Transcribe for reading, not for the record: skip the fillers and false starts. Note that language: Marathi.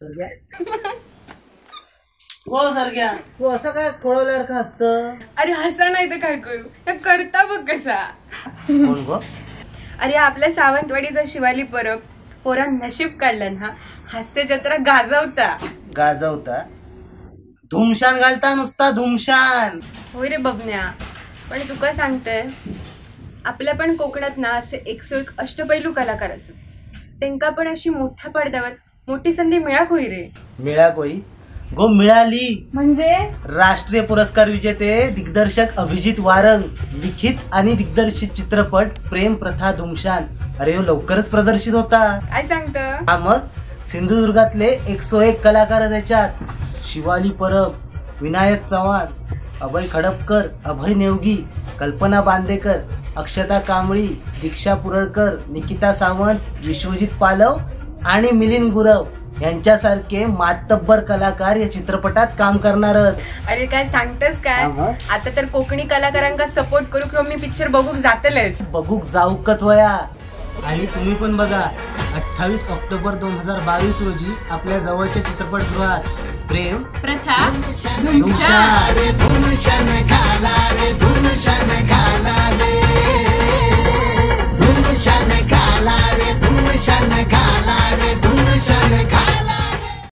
सरग्या हो सरग्या तू असं काय खोळवल्यासारखं हसतं? अरे हसा नाही तर काय करू, करता बघ कसा. कोण गो? अरे आपल्या सावंतवाडीचा शिवाली परब पोरा नशीब काढलं ना, हास्य जत्रा गाजवता धुमशान घालता नुसता धुमशान. होय रे बबन्या, पण तुका सांगते आपल्या पण कोकणात ना असे 101 अष्टपैलू कलाकार असत, त्यांका पण अशी मोठ्या पडद्यावर मोठी संधी मिळाक होई रे. मिळाक होई गो? मिळाली म्हणजे राष्ट्रीय पुरस्कार विजेते दिग्दर्शक अभिजित वारंग लिखित आणि दिग्दर्शित चित्रपट प्रेम प्रथा धुमशान अरे लवकरच प्रदर्शित होता. काय सांगत? हा मग सिंधुदुर्गातले 101 कलाकार त्याच्यात शिवाली परब, विनायक चव्हाण, अभय खडपकर, अभय नेवगी, कल्पना बांदेकर, अक्षता कांबळी, दीक्षा पुरळकर, निकिता सावंत, विश्वजित पालव आणि मिलिंद गुरव यांच्यासारखे मातब्बर कलाकार या चित्रपटात काम करणार. अरे काय सांगतेस काय, आता तर कोकणी कलाकारांका सपोर्ट करू किंवा मी पिक्चर बघूक जातलेच. बघूक जाऊकच वया. आणि तुम्ही पण बघा 28 ऑक्टोबर 2022 रोजी आपल्या जवळच्या चित्रपटगृहात प्रेम प्रथा धुमशान.